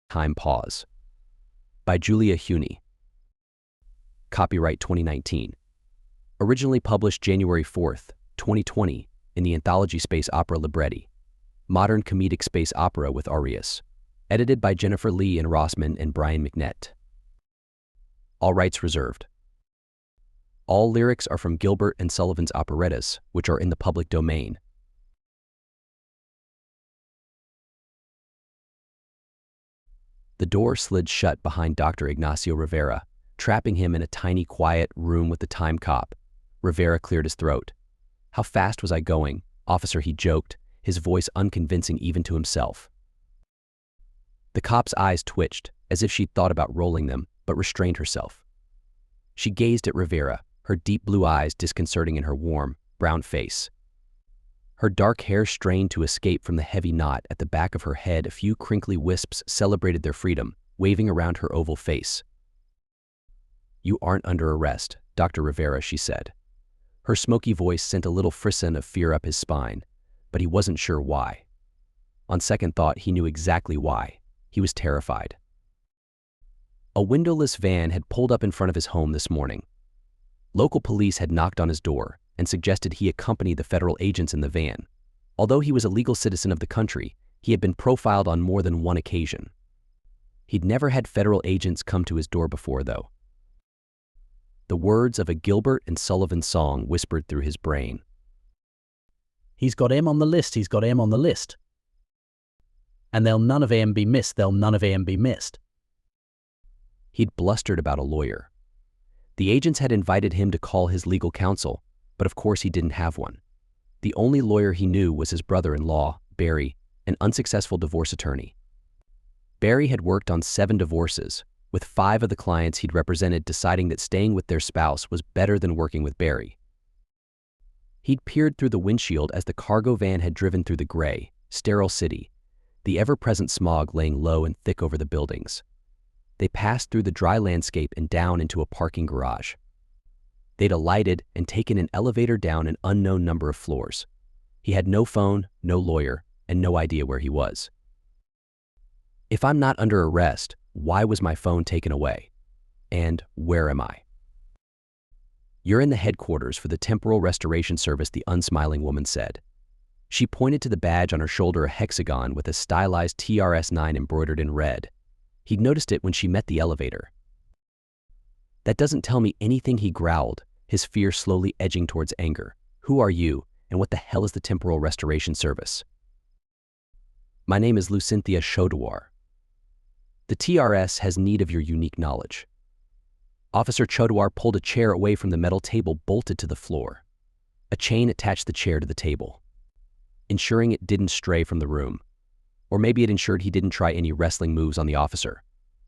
Time Paws by Julia Huny. Copyright 2019. Originally published January 4th, 2020 in the anthology space opera libretti, modern comedic space opera with arias. Edited by Jennifer Lee and Rossman and Brian McNett. All rights reserved. All lyrics are from Gilbert and Sullivan's operettas, which are in the public domain. The door slid shut behind Dr. Ignacio Rivera, trapping him in a tiny, quiet room with the time cop. Rivera cleared his throat. "How fast was I going, officer?" he joked, his voice unconvincing even to himself. The cop's eyes twitched, as if she'd thought about rolling them, but restrained herself. She gazed at Rivera, her deep blue eyes disconcerting in her warm, brown face. Her dark hair strained to escape from the heavy knot at the back of her head. A few crinkly wisps celebrated their freedom, waving around her oval face. "You aren't under arrest, Dr. Rivera," she said. Her smoky voice sent a little frisson of fear up his spine, but he wasn't sure why. On second thought, he knew exactly why. He was terrified. A windowless van had pulled up in front of his home this morning. Local police had knocked on his door and suggested he accompany the federal agents in the van. Although he was a legal citizen of the country, he had been profiled on more than one occasion. He'd never had federal agents come to his door before, though. The words of a Gilbert and Sullivan song whispered through his brain. "He's got him on the list, he's got him on the list. And they'll none of 'em be missed, they'll none of 'em be missed." He'd blustered about a lawyer. The agents had invited him to call his legal counsel, but of course he didn't have one. The only lawyer he knew was his brother-in-law, Barry, an unsuccessful divorce attorney. Barry had worked on 7 divorces, with 5 of the clients he'd represented deciding that staying with their spouse was better than working with Barry. He'd peered through the windshield as the cargo van had driven through the gray, sterile city, the ever-present smog laying low and thick over the buildings. They passed through the dry landscape and down into a parking garage. They'd alighted and taken an elevator down an unknown number of floors. He had no phone, no lawyer, and no idea where he was. "If I'm not under arrest, why was my phone taken away? And where am I?" "You're in the headquarters for the Temporal Restoration Service," the unsmiling woman said. She pointed to the badge on her shoulder, a hexagon with a stylized TRS-9 embroidered in red. He'd noticed it when she met the elevator. "That doesn't tell me anything," he growled, his fear slowly edging towards anger. "Who are you, and what the hell is the Temporal Restoration Service?" "My name is Lucynthia Chodawar. The TRS has need of your unique knowledge." Officer Chodawar pulled a chair away from the metal table bolted to the floor. A chain attached the chair to the table, ensuring it didn't stray from the room. Or maybe it ensured he didn't try any wrestling moves on the officer.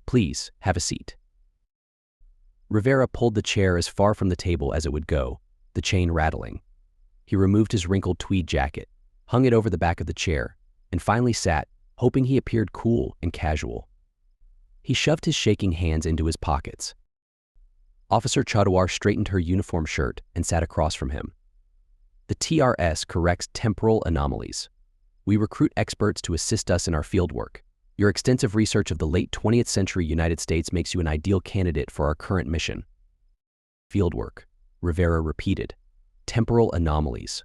"Please, have a seat." Rivera pulled the chair as far from the table as it would go, the chain rattling. He removed his wrinkled tweed jacket, hung it over the back of the chair, and finally sat, hoping he appeared cool and casual. He shoved his shaking hands into his pockets. Officer Chodawar straightened her uniform shirt and sat across from him. "The TRS corrects temporal anomalies. We recruit experts to assist us in our fieldwork. Your extensive research of the late 20th century United States makes you an ideal candidate for our current mission." "Fieldwork," Rivera repeated. "Temporal anomalies.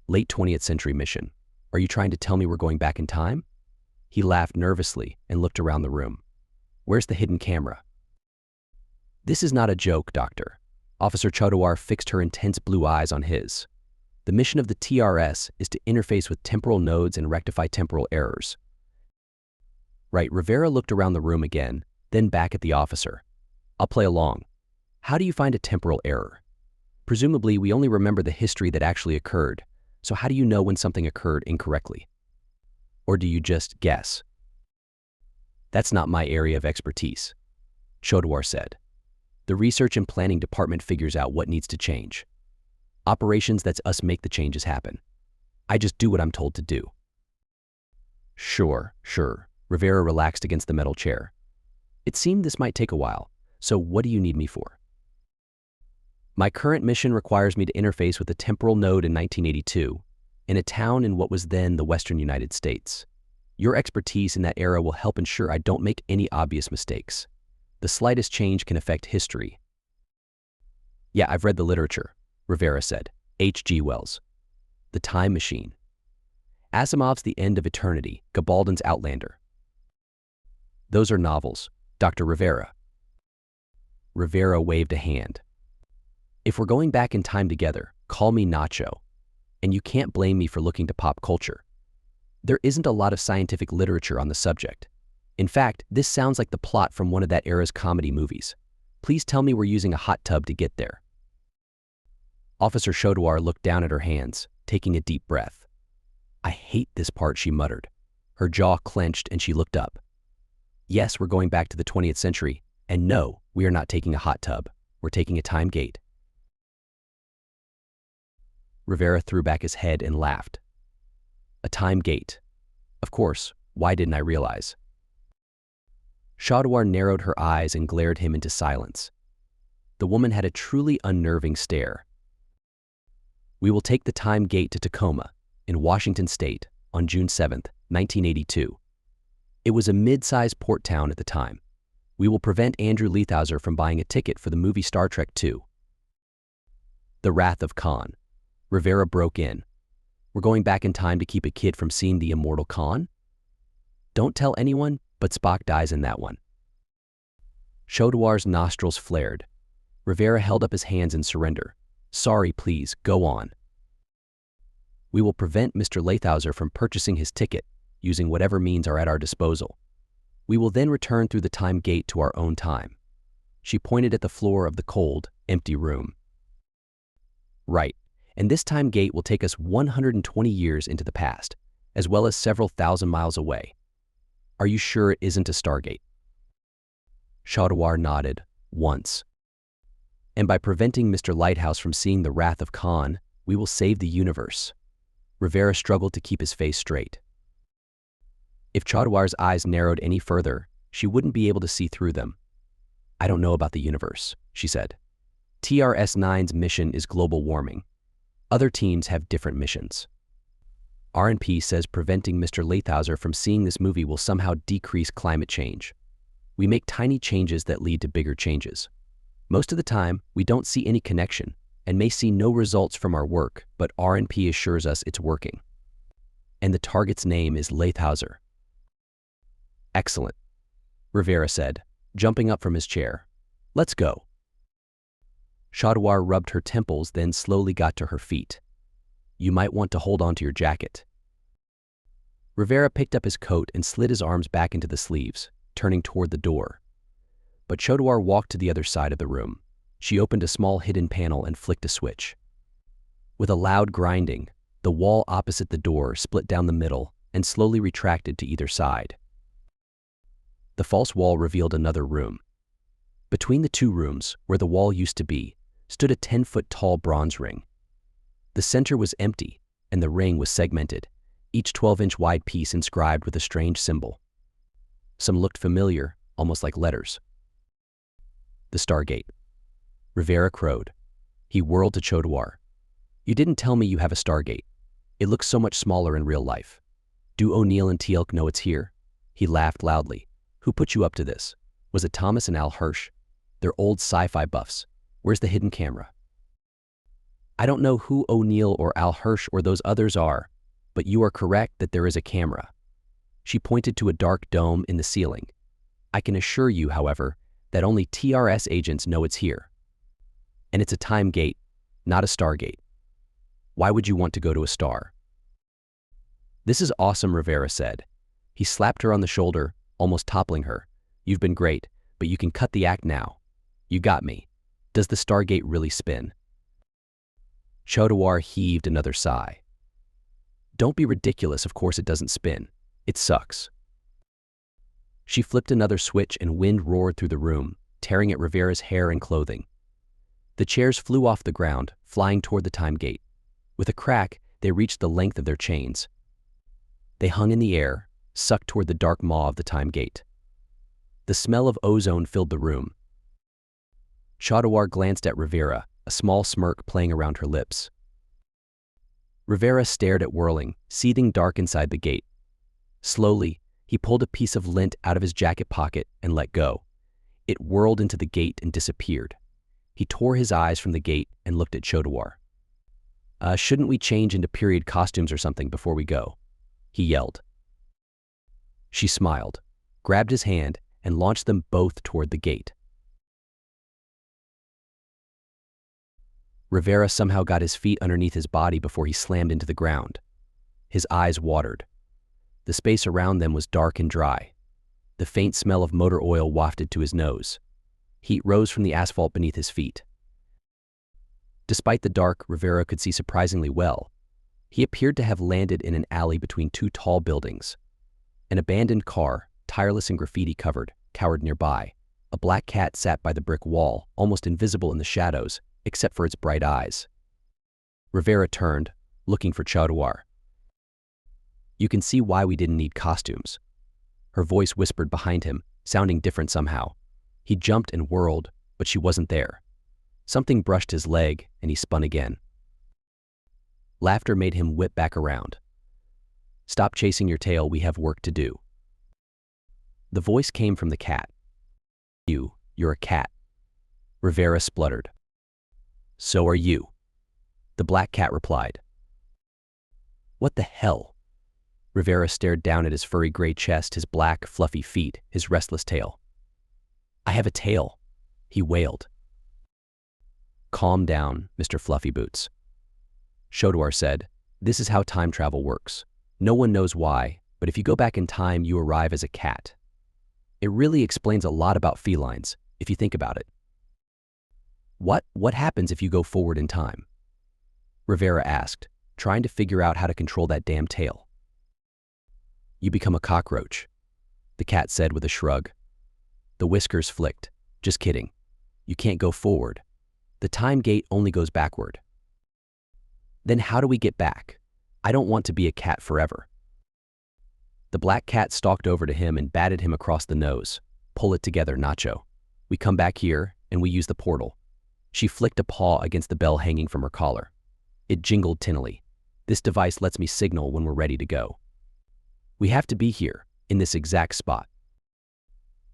Late 20th century mission. Are you trying to tell me we're going back in time?" He laughed nervously and looked around the room. "Where's the hidden camera?" "This is not a joke, Doctor." Officer Chodawar fixed her intense blue eyes on his. "The mission of the TRS is to interface with temporal nodes and rectify temporal errors." "Right." Rivera looked around the room again, then back at the officer. "I'll play along. How do you find a temporal error? Presumably, we only remember the history that actually occurred, so how do you know when something occurred incorrectly? Or do you just guess?" "That's not my area of expertise," Chodawar said. "The research and planning department figures out what needs to change. Operations, that's us, make the changes happen. I just do what I'm told to do." Sure. Rivera relaxed against the metal chair. "It seemed this might take a while, so what do you need me for?" "My current mission requires me to interface with a temporal node in 1982, in a town in what was then the Western United States. Your expertise in that era will help ensure I don't make any obvious mistakes. The slightest change can affect history. Yeah, I've read the literature, Rivera said. H.G. Wells. The Time Machine. Asimov's The End of Eternity, Gabaldon's Outlander. Those are novels, Dr. Rivera. Rivera waved a hand. If we're going back in time together, call me Nacho. And you can't blame me for looking to pop culture. There isn't a lot of scientific literature on the subject. In fact, this sounds like the plot from one of that era's comedy movies. Please tell me we're using a hot tub to get there. Officer Chodouar looked down at her hands, taking a deep breath. I hate this part, she muttered. Her jaw clenched and she looked up. Yes, we're going back to the 20th century, and no, we are not taking a hot tub. We're taking a time gate. Rivera threw back his head and laughed. A time gate. Of course, why didn't I realize? Chodouar narrowed her eyes and glared him into silence. The woman had a truly unnerving stare. We will take the time gate to Tacoma, in Washington State, on June 7th, 1982. It was a mid-sized port town at the time. We will prevent Andrew Leithauser from buying a ticket for the movie Star Trek II. The Wrath of Khan. Rivera broke in. We're going back in time to keep a kid from seeing the immortal Khan? Don't tell anyone, but Spock dies in that one. Chodouar's nostrils flared. Rivera held up his hands in surrender. Sorry, please, go on. We will prevent Mr. Leithauser from purchasing his ticket, using whatever means are at our disposal. We will then return through the time gate to our own time. She pointed at the floor of the cold, empty room. Right, and this time gate will take us 120 years into the past, as well as several thousand miles away. Are you sure it isn't a Stargate? Chodouar nodded, once. And by preventing Mr. Lighthouse from seeing the Wrath of Khan, we will save the universe. Rivera struggled to keep his face straight. If Chodouar's eyes narrowed any further, she wouldn't be able to see through them. I don't know about the universe, she said. TRS-9's mission is global warming. Other teams have different missions. R&P says preventing Mr. Leithauser from seeing this movie will somehow decrease climate change. We make tiny changes that lead to bigger changes. Most of the time, we don't see any connection and may see no results from our work, but R&P assures us it's working. And the target's name is Leithauser. Excellent, Rivera said, jumping up from his chair. Let's go. Chodouar rubbed her temples, then slowly got to her feet. You might want to hold on to your jacket. Rivera picked up his coat and slid his arms back into the sleeves, turning toward the door. But Chodouar walked to the other side of the room. She opened a small hidden panel and flicked a switch. With a loud grinding, the wall opposite the door split down the middle and slowly retracted to either side. The false wall revealed another room. Between the two rooms, where the wall used to be, stood a 10-foot-tall bronze ring. The center was empty, and the ring was segmented, each 12-inch wide piece inscribed with a strange symbol. Some looked familiar, almost like letters. The Stargate. Rivera crowed. He whirled to Chodouar. You didn't tell me you have a Stargate. It looks so much smaller in real life. Do O'Neill and Teal'c know it's here? He laughed loudly. Who put you up to this? Was it Thomas and Al Hirsch? They're old sci-fi buffs. Where's the hidden camera? I don't know who O'Neill or Al Hirsch or those others are, but you are correct that there is a camera. She pointed to a dark dome in the ceiling. I can assure you, however, that only TRS agents know it's here. And it's a time gate, not a Stargate. Why would you want to go to a star? This is awesome, Rivera said. He slapped her on the shoulder, almost toppling her. You've been great, but you can cut the act now. You got me. Does the Stargate really spin? Chodouar heaved another sigh. Don't be ridiculous, of course it doesn't spin. It sucks. She flipped another switch and wind roared through the room, tearing at Rivera's hair and clothing. The chairs flew off the ground, flying toward the time gate. With a crack, they reached the length of their chains. They hung in the air, sucked toward the dark maw of the time gate. The smell of ozone filled the room. Chodouar glanced at Rivera, a small smirk playing around her lips. Rivera stared at whirling, seething dark inside the gate. Slowly, he pulled a piece of lint out of his jacket pocket and let go. It whirled into the gate and disappeared. He tore his eyes from the gate and looked at Chodawar. Shouldn't we change into period costumes or something before we go?" he yelled. She smiled, grabbed his hand, and launched them both toward the gate. Rivera somehow got his feet underneath his body before he slammed into the ground. His eyes watered. The space around them was dark and dry. The faint smell of motor oil wafted to his nose. Heat rose from the asphalt beneath his feet. Despite the dark, Rivera could see surprisingly well. He appeared to have landed in an alley between two tall buildings. An abandoned car, tireless and graffiti-covered, cowered nearby. A black cat sat by the brick wall, almost invisible in the shadows, except for its bright eyes. Rivera turned, looking for Chodawar. "You can see why we didn't need costumes." Her voice whispered behind him, sounding different somehow. He jumped and whirled, but she wasn't there. Something brushed his leg, and he spun again. Laughter made him whip back around. "Stop chasing your tail, we have work to do." The voice came from the cat. You're a cat." Rivera spluttered. "So are you," the black cat replied. "What the hell?" Rivera stared down at his furry gray chest, his black, fluffy feet, his restless tail. "I have a tail," he wailed. "Calm down, Mr. Fluffy Boots." Chodawar said, "This is how time travel works. No one knows why, but if you go back in time, you arrive as a cat. It really explains a lot about felines, if you think about it." What happens if you go forward in time?" Rivera asked, trying to figure out how to control that damn tail. "You become a cockroach," the cat said with a shrug. The whiskers flicked. "Just kidding. You can't go forward. The time gate only goes backward." "Then how do we get back? I don't want to be a cat forever." The black cat stalked over to him and batted him across the nose. "Pull it together, Nacho. We come back here, and we use the portal." She flicked a paw against the bell hanging from her collar. It jingled tinnily. "This device lets me signal when we're ready to go. We have to be here, in this exact spot."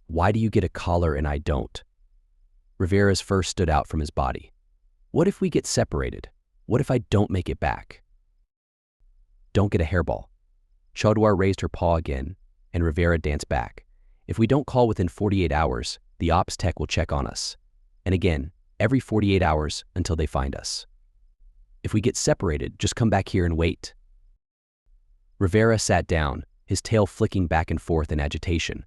"Why do you get a collar and I don't?" Rivera's fur stood out from his body. "What if we get separated? What if I don't make it back?" "Don't get a hairball." Chodawar raised her paw again, and Rivera danced back. "If we don't call within 48 hours, the ops tech will check on us. And again, every 48 hours until they find us. If we get separated, just come back here and wait." Rivera sat down, his tail flicking back and forth in agitation.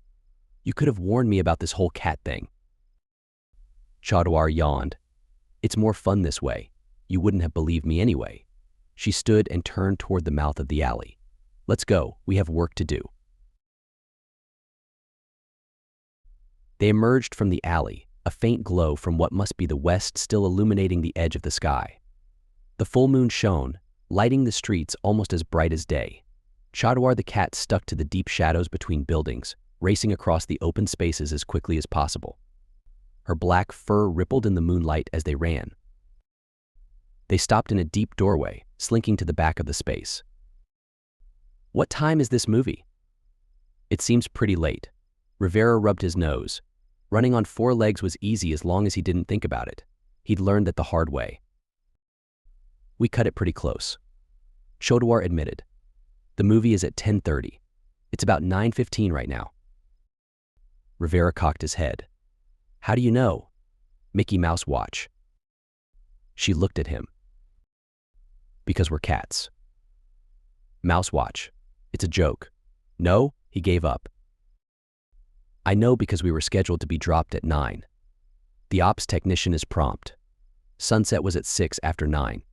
"You could have warned me about this whole cat thing." Chodawar yawned. "It's more fun this way. You wouldn't have believed me anyway." She stood and turned toward the mouth of the alley. "Let's go, we have work to do." They emerged from the alley, a faint glow from what must be the west still illuminating the edge of the sky. The full moon shone, lighting the streets almost as bright as day. Chodawar the cat stuck to the deep shadows between buildings, racing across the open spaces as quickly as possible. Her black fur rippled in the moonlight as they ran. They stopped in a deep doorway, slinking to the back of the space. "What time is this movie?" "It seems pretty late." Rivera rubbed his nose. Running on 4 legs was easy as long as he didn't think about it. He'd learned that the hard way. "We cut it pretty close," Chodawar admitted. "The movie is at 10:30. It's about 9:15 right now." Rivera cocked his head. "How do you know?" "Mickey Mouse watch." She looked at him. "Because we're cats." "Mouse watch. It's a joke." "No?" He gave up. "I know because we were scheduled to be dropped at 9. The ops technician is prompt. Sunset was at 6 after 9.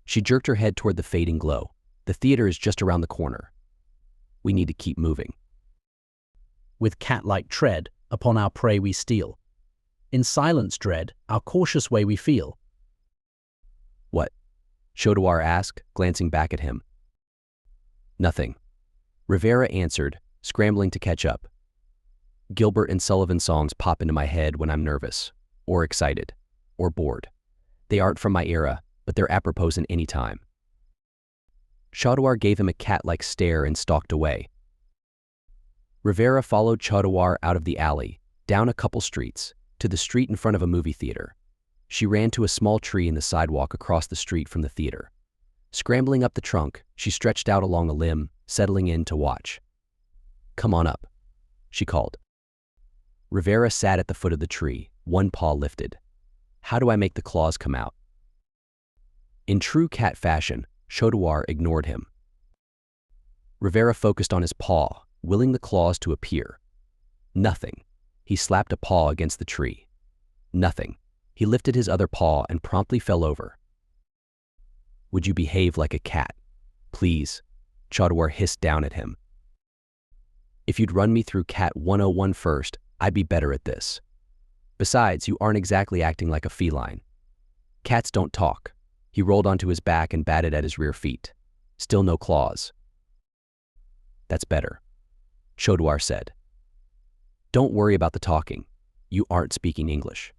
She jerked her head toward the fading glow. "The theater is just around the corner. We need to keep moving." With cat-like tread, upon our prey we steal. In silence dread, our cautious way we feel. "What?" Chodawar asked, glancing back at him. "Nothing," Rivera answered, scrambling to catch up. Gilbert and Sullivan songs pop into my head when I'm nervous, or excited, or bored. They aren't from my era, but they're apropos in any time. Chodawar gave him a cat-like stare and stalked away. Rivera followed Chaudhary out of the alley, down a couple streets, to the street in front of a movie theater. She ran to a small tree in the sidewalk across the street from the theater. Scrambling up the trunk, she stretched out along a limb, settling in to watch. "Come on up," she called. Rivera sat at the foot of the tree, one paw lifted. "How do I make the claws come out?" In true cat fashion, Chaudhary ignored him. Rivera focused on his paw, willing the claws to appear. Nothing. He slapped a paw against the tree. Nothing. He lifted his other paw and promptly fell over. "Would you behave like a cat, please?" Chaudhary hissed down at him. "If you'd run me through Cat 101 first, I'd be better at this. Besides, you aren't exactly acting like a feline. Cats don't talk." He rolled onto his back and batted at his rear feet. Still no claws. "That's better," Chaudhary said. "Don't worry about the talking. You aren't speaking English."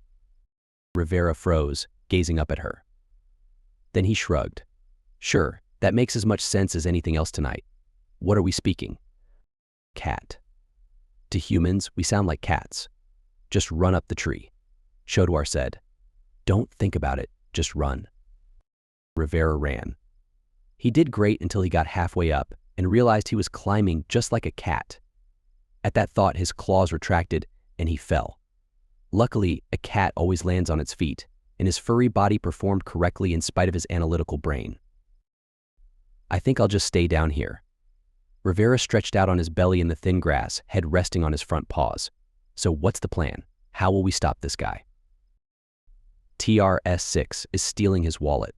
Rivera froze, gazing up at her. Then he shrugged. "Sure, that makes as much sense as anything else tonight. What are we speaking?" "Cat. To humans, we sound like cats. Just run up the tree," Chaudhary said. "Don't think about it, just run." Rivera ran. He did great until he got halfway up and realized he was climbing just like a cat. At that thought, his claws retracted and he fell. Luckily, a cat always lands on its feet, and his furry body performed correctly in spite of his analytical brain. "I think I'll just stay down here." Rivera stretched out on his belly in the thin grass, head resting on his front paws. "So what's the plan? How will we stop this guy?" "TRS-6 is stealing his wallet,"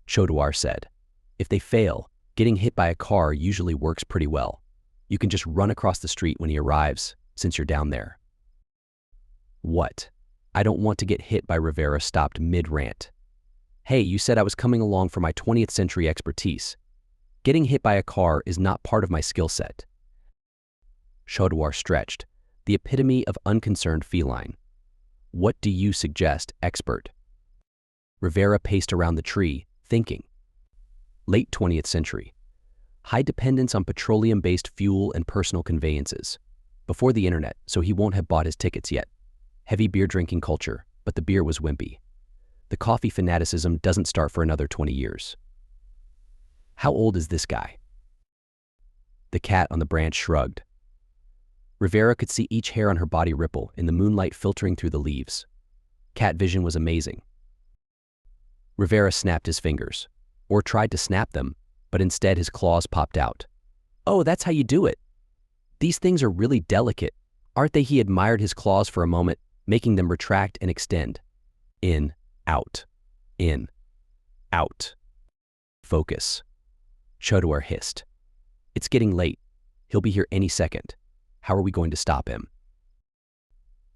Chaudhary said. "If they fail, getting hit by a car usually works pretty well. You can just run across the street when he arrives, since you're down there." "What? I don't want to get hit by." Rivera stopped mid-rant. "Hey, you said I was coming along for my 20th century expertise. Getting hit by a car is not part of my skill set." Chaudhary stretched, the epitome of unconcerned feline. "What do you suggest, expert?" Rivera paced around the tree, thinking. Late 20th century. High dependence on petroleum-based fuel and personal conveyances. Before the internet, so he won't have bought his tickets yet. Heavy beer-drinking culture, but the beer was wimpy. The coffee fanaticism doesn't start for another 20 years. "How old is this guy?" The cat on the branch shrugged. Rivera could see each hair on her body ripple in the moonlight filtering through the leaves. Cat vision was amazing. Rivera snapped his fingers, or tried to snap them, but instead his claws popped out. "Oh, that's how you do it. These things are really delicate, aren't they?" He admired his claws for a moment, making them retract and extend. In, out, in, out. "Focus," Chaudhary hissed. "It's getting late. He'll be here any second. How are we going to stop him?"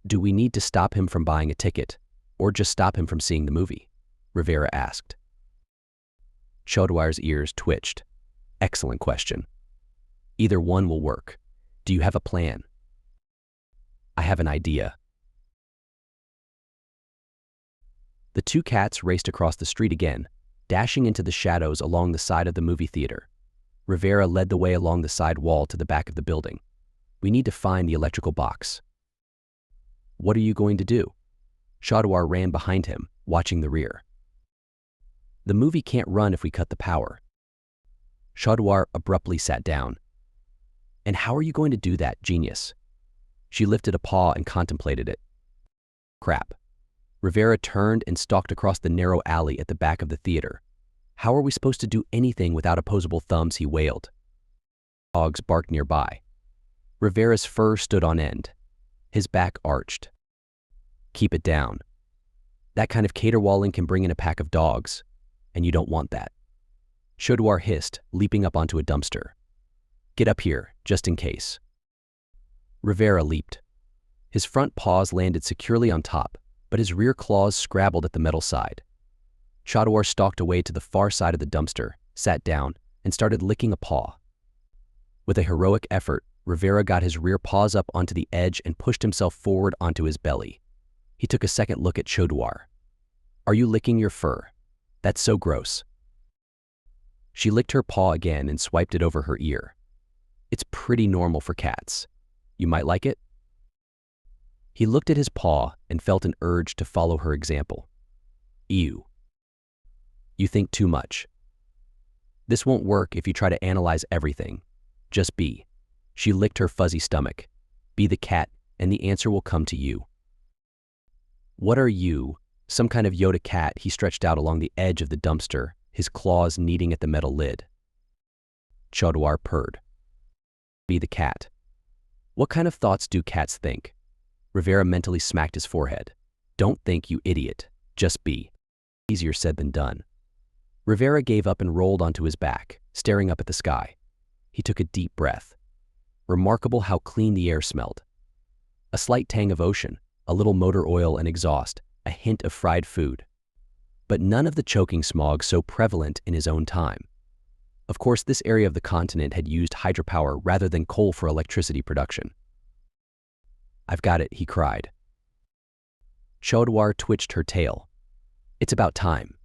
"Do we need to stop him from buying a ticket, or just stop him from seeing the movie?" Rivera asked. Chaudhary's ears twitched. "Excellent question. Either one will work. Do you have a plan?" "I have an idea." The two cats raced across the street again, dashing into the shadows along the side of the movie theater. Rivera led the way along the side wall to the back of the building. "We need to find the electrical box." "What are you going to do?" Chaudhary ran behind him, watching the rear. "The movie can't run if we cut the power." Chaudhary abruptly sat down. "And how are you going to do that, genius?" She lifted a paw and contemplated it. "Crap." Rivera turned and stalked across the narrow alley at the back of the theater. "How are we supposed to do anything without opposable thumbs?" he wailed. Dogs barked nearby. Rivera's fur stood on end. His back arched. "Keep it down. That kind of caterwauling can bring in a pack of dogs, and you don't want that." Chaudhary hissed, leaping up onto a dumpster. "Get up here, just in case." Rivera leaped. His front paws landed securely on top, but his rear claws scrabbled at the metal side. Chaudhary stalked away to the far side of the dumpster, sat down, and started licking a paw. With a heroic effort, Rivera got his rear paws up onto the edge and pushed himself forward onto his belly. He took a second look at Chaudhary. "Are you licking your fur? That's so gross." She licked her paw again and swiped it over her ear. "It's pretty normal for cats. You might like it? He looked at his paw and felt an urge to follow her example. Ew. You think too much. This won't work if you try to analyze everything. Just be. She licked her fuzzy stomach. Be the cat, and the answer will come to you. What are you? Some kind of Yoda cat, he stretched out along the edge of the dumpster, his claws kneading at the metal lid. Chaudhary purred. Be the cat. What kind of thoughts do cats think? Rivera mentally smacked his forehead. Don't think, you idiot. Just be. Easier said than done. Rivera gave up and rolled onto his back, staring up at the sky. He took a deep breath. Remarkable how clean the air smelled. A slight tang of ocean, a little motor oil and exhaust, a hint of fried food. But none of the choking smog so prevalent in his own time. Of course, this area of the continent had used hydropower rather than coal for electricity production. I've got it, he cried. Chaudhary twitched her tail. It's about time.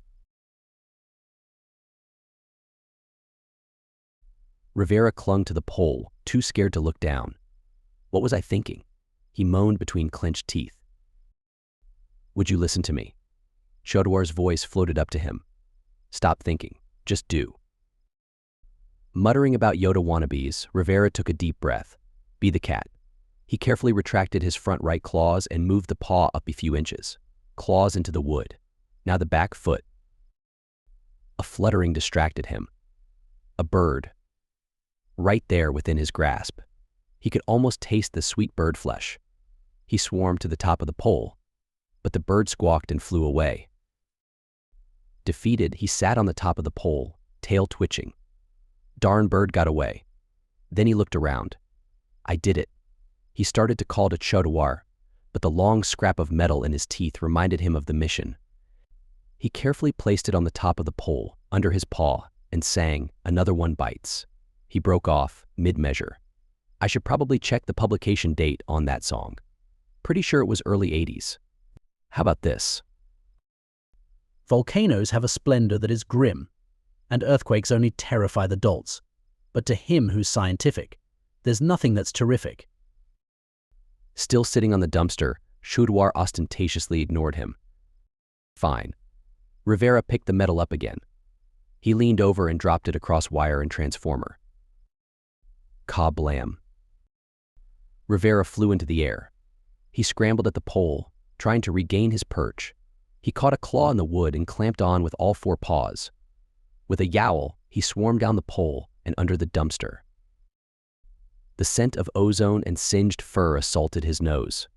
Rivera clung to the pole, too scared to look down. What was I thinking? He moaned between clenched teeth. Would you listen to me? Chaudhary's voice floated up to him. Stop thinking. Just do. Muttering about Yoda wannabes, Rivera took a deep breath. Be the cat. He carefully retracted his front right claws and moved the paw up a few inches. Claws into the wood. Now the back foot. A fluttering distracted him. A bird. Right there within his grasp. He could almost taste the sweet bird flesh. He swarmed to the top of the pole, but the bird squawked and flew away. Defeated, he sat on the top of the pole, tail twitching. Darn bird got away. Then he looked around. I did it. He started to call to Chaudhary, but the long scrap of metal in his teeth reminded him of the mission. He carefully placed it on the top of the pole, under his paw, and sang, Another One Bites. He broke off, mid-measure. I should probably check the publication date on that song. Pretty sure it was early 80s. How about this? Volcanoes have a splendor that is grim, and earthquakes only terrify the dolts. But to him who's scientific, there's nothing that's terrific. Still sitting on the dumpster, Chaudhary ostentatiously ignored him. Fine. Rivera picked the metal up again. He leaned over and dropped it across wire and transformer. Kablam. Rivera flew into the air. He scrambled at the pole, trying to regain his perch. He caught a claw in the wood and clamped on with all four paws. With a yowl, he swarmed down the pole and under the dumpster. The scent of ozone and singed fur assaulted his nose.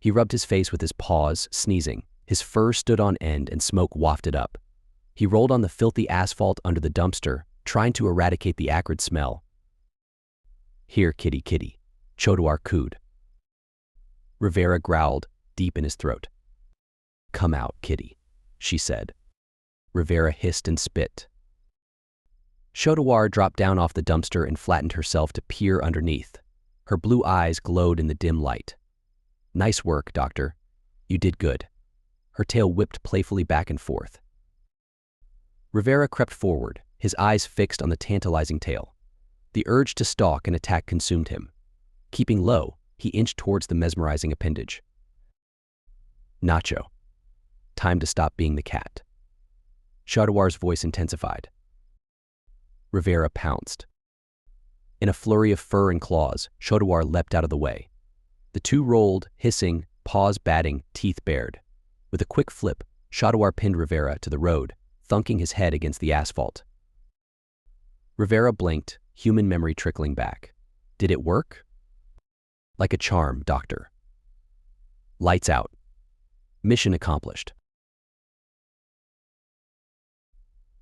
He rubbed his face with his paws, sneezing. His fur stood on end and smoke wafted up. He rolled on the filthy asphalt under the dumpster, trying to eradicate the acrid smell. Here, kitty, kitty, Chaudhary cooed. Rivera growled, deep in his throat. Come out, kitty, she said. Rivera hissed and spit. Chaudhary dropped down off the dumpster and flattened herself to peer underneath. Her blue eyes glowed in the dim light. Nice work, Doctor. You did good. Her tail whipped playfully back and forth. Rivera crept forward, his eyes fixed on the tantalizing tail. The urge to stalk and attack consumed him. Keeping low, he inched towards the mesmerizing appendage. Nacho. Time to stop being the cat. Chaudhary's voice intensified. Rivera pounced. In a flurry of fur and claws, Chaudhary leapt out of the way. The two rolled, hissing, paws batting, teeth bared. With a quick flip, Chaudhary pinned Rivera to the road, thunking his head against the asphalt. Rivera blinked, human memory trickling back. Did it work? Like a charm, Doctor. Lights out. Mission accomplished.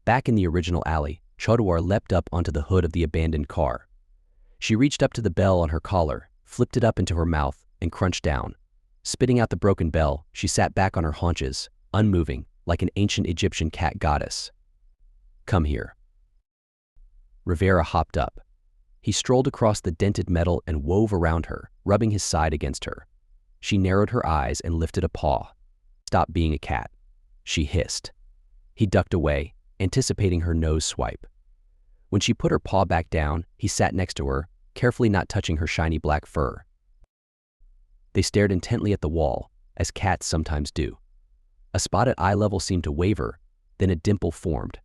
Back in the original alley, Chaudhary leapt up onto the hood of the abandoned car. She reached up to the bell on her collar, flipped it up into her mouth, and crunched down. Spitting out the broken bell, she sat back on her haunches, unmoving, like an ancient Egyptian cat goddess. Come here. Rivera hopped up. He strolled across the dented metal and wove around her, rubbing his side against her. She narrowed her eyes and lifted a paw. Stop being a cat, she hissed. He ducked away, anticipating her nose swipe. When she put her paw back down, he sat next to her, carefully not touching her shiny black fur. They stared intently at the wall, as cats sometimes do. A spot at eye level seemed to waver, then a dimple formed.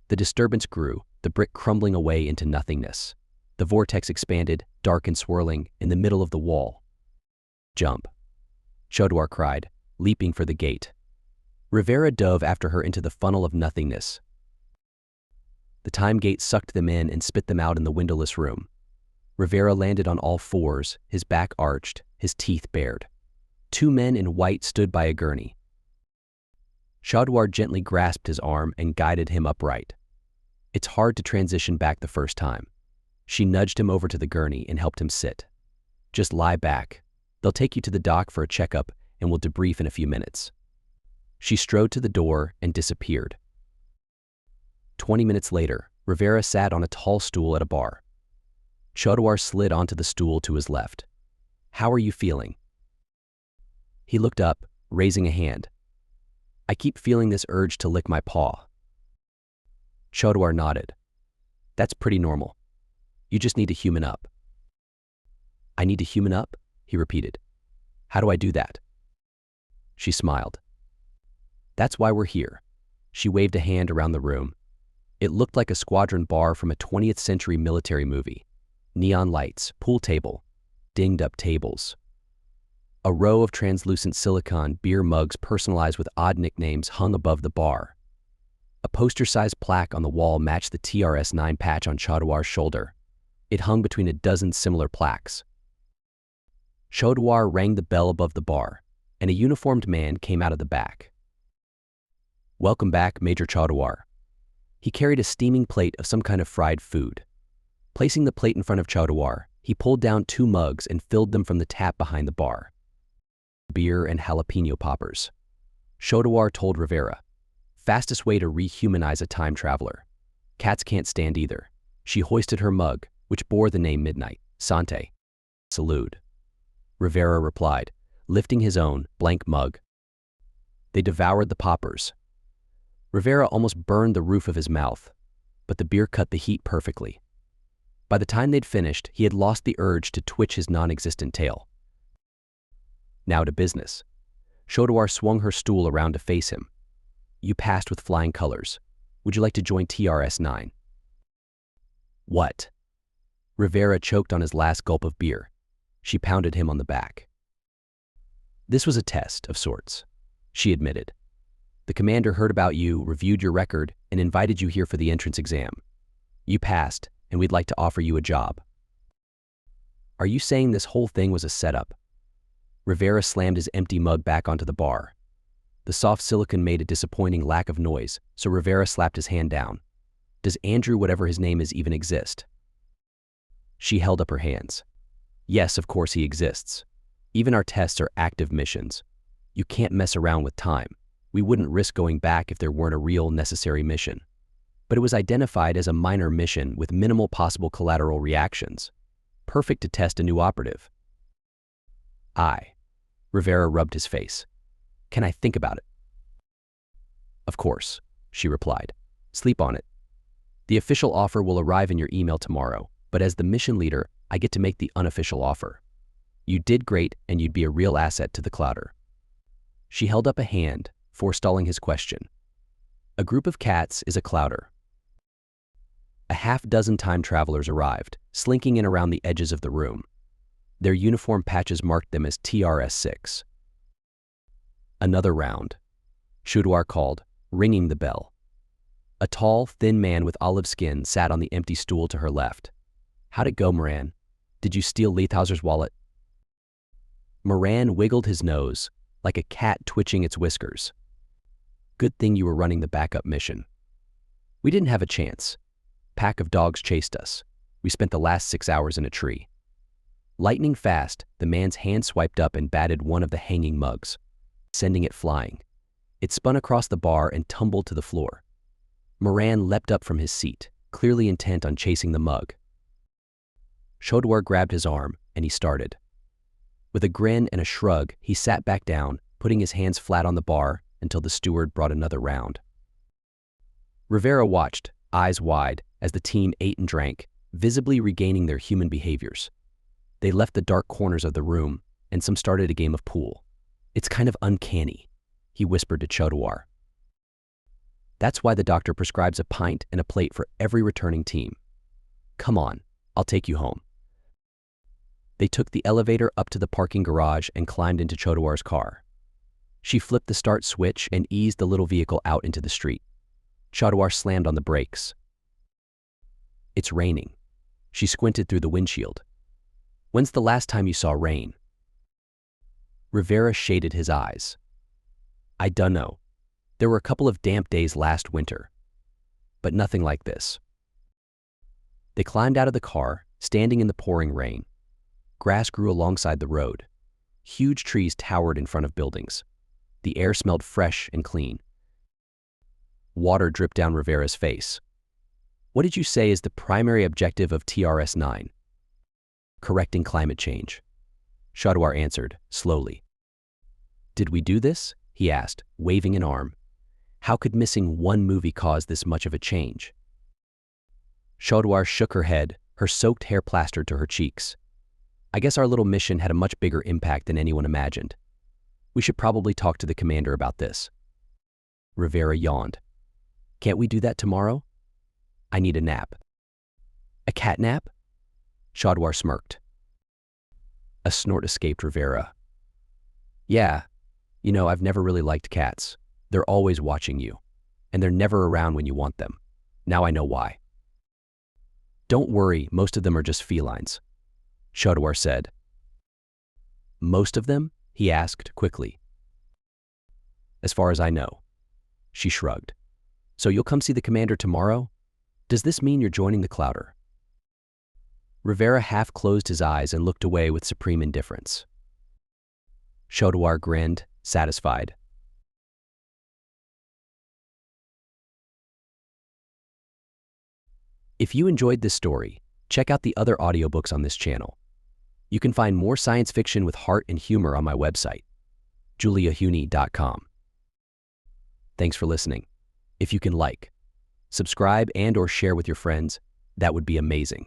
The disturbance grew, the brick crumbling away into nothingness. The vortex expanded, dark and swirling, in the middle of the wall. "Jump," Chaudhary cried, leaping for the gate. Rivera dove after her into the funnel of nothingness. The time gate sucked them in and spit them out in the windowless room. Rivera landed on all fours, his back arched, his teeth bared. 2 men in white stood by a gurney. Chaudhary gently grasped his arm and guided him upright. It's hard to transition back the first time. She nudged him over to the gurney and helped him sit. "Just lie back. They'll take you to the dock for a checkup and we'll debrief in a few minutes." She strode to the door and disappeared. 20 minutes later, Rivera sat on a tall stool at a bar. Chaudhary slid onto the stool to his left. "How are you feeling?" He looked up, raising a hand. "I keep feeling this urge to lick my paw." Chaudhary nodded. "That's pretty normal. You just need to human up." "I need to human up?" he repeated. "How do I do that?" She smiled. "That's why we're here." She waved a hand around the room. It looked like a squadron bar from a 20th century military movie. Neon lights, pool table, dinged-up tables. A row of translucent silicone beer mugs personalized with odd nicknames hung above the bar. A poster-sized plaque on the wall matched the TRS-9 patch on Chaudhary's shoulder. It hung between a dozen similar plaques. Chaudhary rang the bell above the bar, and a uniformed man came out of the back. "Welcome back, Major Chaudhary." He carried a steaming plate of some kind of fried food. Placing the plate in front of Chaudhary, he pulled down 2 mugs and filled them from the tap behind the bar. Beer and jalapeno poppers. Chaudhary told Rivera, "Fastest way to rehumanize a time traveler. Cats can't stand either." She hoisted her mug, which bore the name Midnight. "Sante." "Salud," Rivera replied, lifting his own blank mug. They devoured the poppers. Rivera almost burned the roof of his mouth, but the beer cut the heat perfectly. By the time they'd finished, he had lost the urge to twitch his non-existent tail. "Now to business." Chaudhary swung her stool around to face him. "You passed with flying colors. Would you like to join TRS-9? "What?" Rivera choked on his last gulp of beer. She pounded him on the back. "This was a test of sorts," she admitted. "The commander heard about you, reviewed your record, and invited you here for the entrance exam. You passed, and we'd like to offer you a job." "Are you saying this whole thing was a setup?" Rivera slammed his empty mug back onto the bar. The soft silicone made a disappointing lack of noise, so Rivera slapped his hand down. "Does Andrew, whatever his name is, even exist?" She held up her hands. "Yes, of course he exists. Even our tests are active missions. You can't mess around with time. We wouldn't risk going back if there weren't a real necessary mission. But it was identified as a minor mission with minimal possible collateral reactions. Perfect to test a new operative." Rivera rubbed his face. "Can I think about it?" "Of course," she replied. "Sleep on it. The official offer will arrive in your email tomorrow, but as the mission leader, I get to make the unofficial offer. You did great, and you'd be a real asset to the Clouder." She held up a hand, forestalling his question. "A group of cats is a Clouder." A half-dozen time travelers arrived, slinking in around the edges of the room. Their uniform patches marked them as TRS-6. "Another round," Chaudhary called, ringing the bell. A tall, thin man with olive skin sat on the empty stool to her left. "How'd it go, Moran? Did you steal Leithauser's wallet?" Moran wiggled his nose, like a cat twitching its whiskers. "Good thing you were running the backup mission. We didn't have a chance. Pack of dogs chased us. We spent the last 6 hours in a tree." Lightning fast, the man's hand swiped up and batted one of the hanging mugs, sending it flying. It spun across the bar and tumbled to the floor. Moran leapt up from his seat, clearly intent on chasing the mug. Chaudhary grabbed his arm, and he started. With a grin and a shrug, he sat back down, putting his hands flat on the bar until the steward brought another round. Rivera watched, eyes wide, as the team ate and drank, visibly regaining their human behaviors. They left the dark corners of the room, and some started a game of pool. It's kind of uncanny, he whispered to Chodawar. That's why the doctor prescribes a pint and a plate for every returning team. Come on, I'll take you home. They took the elevator up to the parking garage and climbed into Chodawar's car. She flipped the start switch and eased the little vehicle out into the street. Chodawar slammed on the brakes. It's raining. She squinted through the windshield. When's the last time you saw rain? Rivera shaded his eyes. I dunno. There were a couple of damp days last winter, but nothing like this. They climbed out of the car, standing in the pouring rain. Grass grew alongside the road. Huge trees towered in front of buildings. The air smelled fresh and clean. Water dripped down Rivera's face. What did you say is the primary objective of TRS-9? Correcting climate change. Chodawar answered, slowly. Did we do this? He asked, waving an arm. How could missing one movie cause this much of a change? Chodawar shook her head, her soaked hair plastered to her cheeks. I guess our little mission had a much bigger impact than anyone imagined. We should probably talk to the commander about this. Rivera yawned. Can't we do that tomorrow? I need a nap. A cat nap? Chodawar smirked. A snort escaped Rivera. Yeah, I've never really liked cats. They're always watching you, and they're never around when you want them. Now I know why. Don't worry, most of them are just felines, Chodawar said. Most of them? He asked quickly. As far as I know. She shrugged. So you'll come see the commander tomorrow? Does this mean you're joining the Clouder? Rivera half closed his eyes and looked away with supreme indifference. Chodawar grinned, satisfied. If you enjoyed this story, check out the other audiobooks on this channel. You can find more science fiction with heart and humor on my website, juliahuni.com. Thanks for listening. If you can like, subscribe and/or share with your friends, that would be amazing.